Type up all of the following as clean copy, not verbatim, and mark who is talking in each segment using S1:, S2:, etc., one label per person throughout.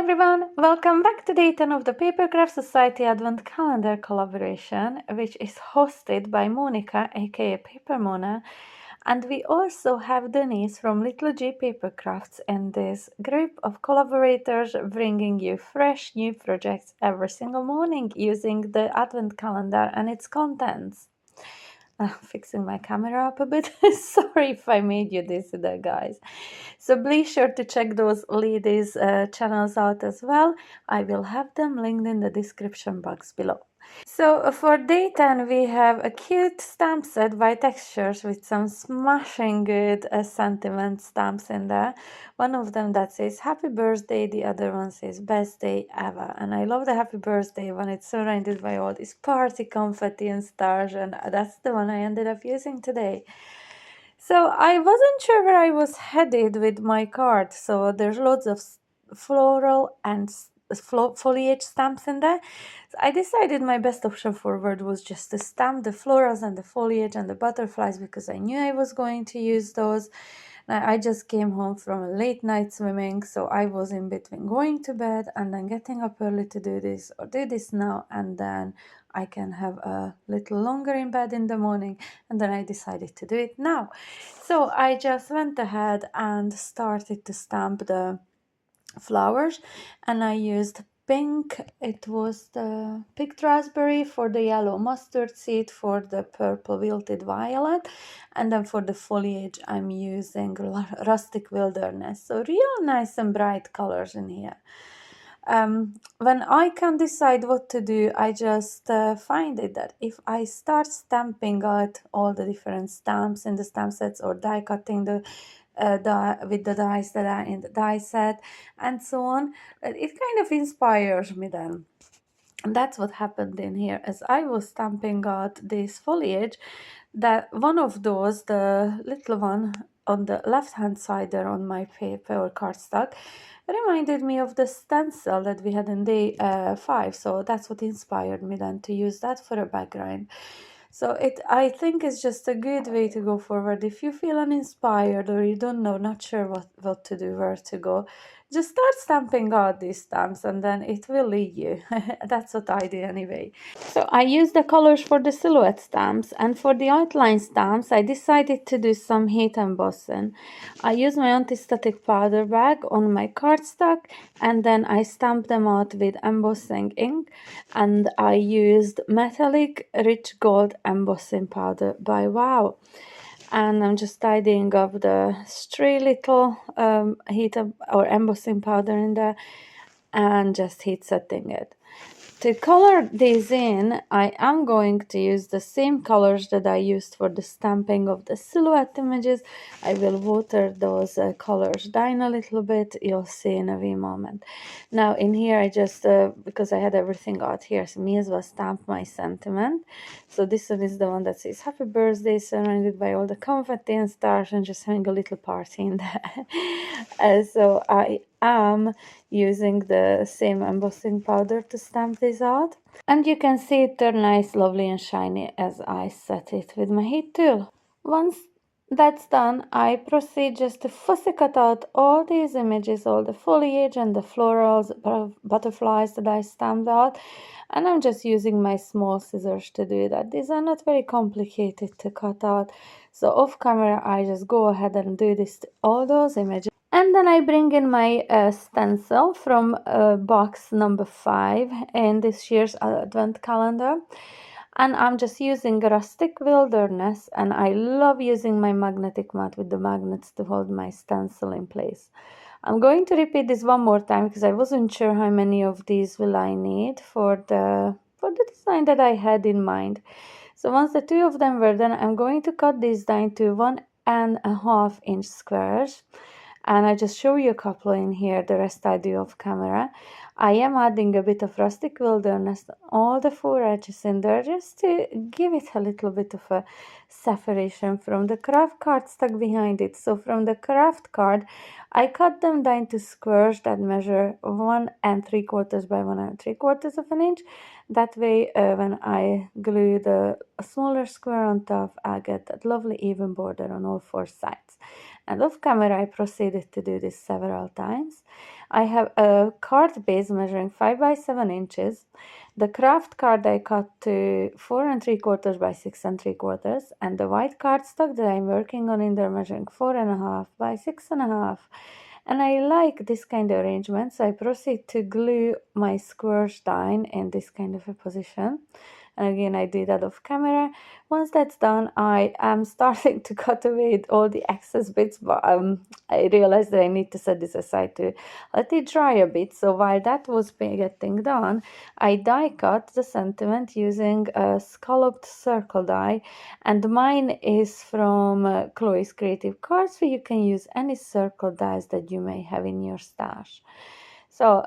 S1: everyone, welcome back to day 10 of the Papercraft Society Advent Calendar collaboration, which is hosted by Monika, aka Paper Mona, and we also have Denise from Little G Papercrafts in this group of collaborators bringing you fresh new projects every single morning using the Advent Calendar and its contents. Fixing my camera up a bit. Sorry if I made you dizzy there, guys. So be sure to check those ladies' channels out as well. I will have them linked in the description box below. So for day 10 we have a cute stamp set by Textures with some smashing good sentiment stamps in there. One of them that says happy birthday, the other one says best day ever. And I love the happy birthday one. It's surrounded by all this party confetti and stars, and that's the one I ended up using today. So I wasn't sure where I was headed with my card. So there's loads of floral and foliage stamps in there. So I decided my best option forward was just to stamp the florals and the foliage and the butterflies because I knew I was going to use those. Now, I just came home from a late night swimming, so I was in between going to bed and then getting up early to do this, or do this now and then I can have a little longer in bed in the morning, and then I decided to do it now. So I just went ahead and started to stamp the flowers, and I used pink. It was the picked raspberry, for the yellow mustard seed, for the purple wilted violet, and then for the foliage I'm using rustic wilderness. So real nice and bright colors in here. When I can decide what to do, I just find it that if I start stamping out all the different stamps in the stamp sets, or die cutting the with the dies that are in the die set and so on, it kind of inspires me then. And that's what happened in here. As I was stamping out this foliage, that one of those, the little one on the left hand side there on my paper or cardstock, reminded me of the stencil that we had in day 5. So that's what inspired me then to use that for a background. So I think it's just a good way to go forward. If you feel uninspired or you don't know, not sure what to do, where to go, just start stamping out these stamps and then it will lead you. That's what I do anyway. So I use the colors for the silhouette stamps, and for the outline stamps I decided to do some heat embossing. I use my anti-static powder bag on my cardstock, and then I stamped them out with embossing ink, and I used metallic rich gold embossing powder by Wow. And I'm just tidying up the stray little heat or embossing powder in there and just heat setting it. To color these in, I am going to use the same colors that I used for the stamping of the silhouette images. I will water those colors down a little bit. You'll see in a wee moment. Now in here I just, because I had everything out here, so me as well stamp my sentiment. So this one is the one that says happy birthday, surrounded by all the confetti and stars and just having a little party in there. So I am using the same embossing powder to stamp this out, and you can see it turn nice, lovely and shiny as I set it with my heat tool. Once that's done, I proceed just to fussy cut out all these images, all the foliage and the florals, butterflies that I stamped out, and I'm just using my small scissors to do that. These are not very complicated to cut out, so off camera I just go ahead and do this to all those images. And then I bring in my stencil from box number 5 in this year's advent calendar. And I'm just using rustic wilderness, and I love using my magnetic mat with the magnets to hold my stencil in place. I'm going to repeat this one more time because I wasn't sure how many of these will I need for the design that I had in mind. So once the 2 of them were done, I'm going to cut these down to 1.5 inch squares. And I just show you a couple in here, the rest I do off camera. I am adding a bit of rustic wilderness, all the 4 edges in there, just to give it a little bit of a separation from the craft card stuck behind it. So from the craft card, I cut them down to squares that measure 1 3/4 by 1 3/4 of an inch. That way, when I glue the smaller square on top, I get that lovely even border on all 4 sides. and off camera I proceeded to do this several times. I have a card base measuring 5 by 7 inches. The craft card I cut to 4 3/4 by 6 3/4, and the white cardstock that I'm working on in there measuring 4.5 by 6.5. And I like this kind of arrangement, so I proceed to glue my square stein in this kind of a position. And again, I do that off camera. Once that's done, I am starting to cut away all the excess bits, but I realized that I need to set this aside to let it dry a bit. So while that was getting done, I die cut the sentiment using a scalloped circle die, and mine is from Chloe's Creative Cards, so you can use any circle dies that you may have in your stash. So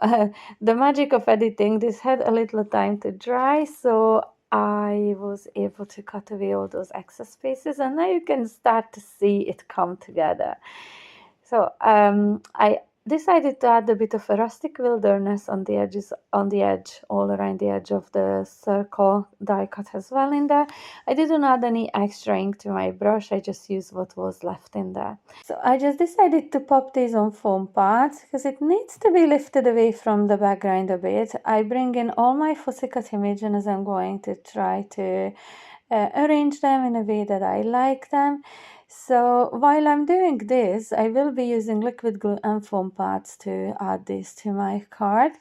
S1: the magic of editing, this had a little time to dry, so I was able to cut away all those excess pieces, and now you can start to see it come together. So I decided to add a bit of a rustic wilderness on the edges, on the edge, all around the edge of the circle die cut as well in there. I didn't add any extra ink to my brush, I just used what was left in there. So I just decided to pop these on foam pads because it needs to be lifted away from the background a bit. I bring in all my fussy cut images as I'm going to try to arrange them in a way that I like them. So while I'm doing this, I will be using liquid glue and foam pads to add this to my card.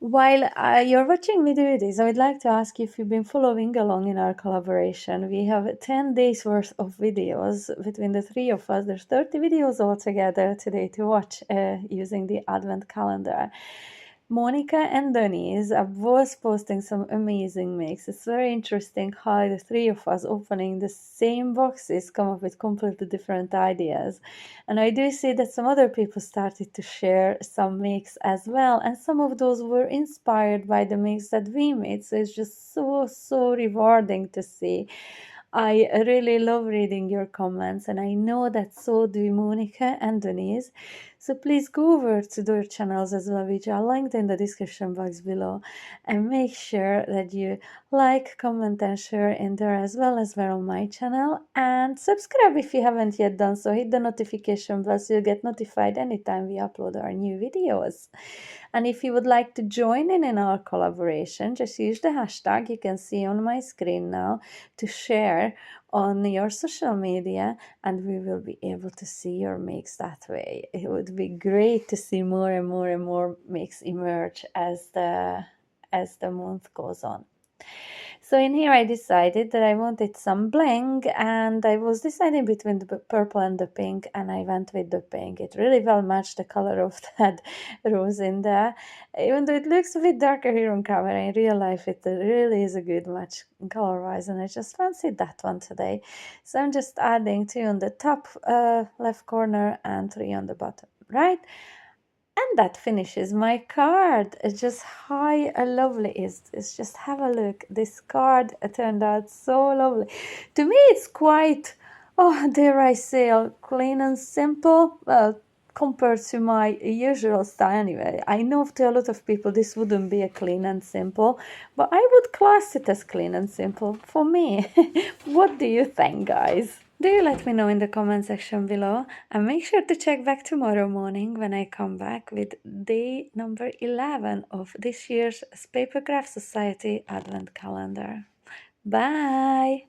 S1: While you're watching me do this, I would like to ask you if you've been following along in our collaboration. We have 10 days worth of videos between the three of us. There's 30 videos altogether today to watch using the Advent calendar. Monika and Denise are both posting some amazing makes. It's very interesting how the three of us opening the same boxes come up with completely different ideas. And I do see that some other people started to share some makes as well, and some of those were inspired by the makes that we made. So it's just so rewarding to see. I really love reading your comments, and I know that so do Monika and Denise. So please go over to their channels as well, which are linked in the description box below, and make sure that you like, comment, and share in there as well as well on my channel. And subscribe if you haven't yet done so. Hit the notification bell so you'll get notified anytime we upload our new videos. And if you would like to join in our collaboration, just use the hashtag you can see on my screen now to share on your social media, and we will be able to see your makes that way. It would be great to see more and more makes emerge as the month goes on. So in here I decided that I wanted some bling, and I was deciding between the purple and the pink, and I went with the pink. It really well matched the color of that rose in there. Even though it looks a bit darker here on camera, in real life it really is a good match color-wise, and I just fancied that one today. So I'm just adding 2 on the top left corner and 3 on the bottom right. And that finishes my card. It's just how lovely is this. Just have a look. This card turned out so lovely. To me, it's quite, oh, dare I say, clean and simple. Well, compared to my usual style anyway. I know to a lot of people this wouldn't be a clean and simple, but I would class it as clean and simple for me. What do you think, guys? Do you let me know in the comment section below, and make sure to check back tomorrow morning when I come back with day number 11 of this year's Papercraft Society Advent Calendar. Bye!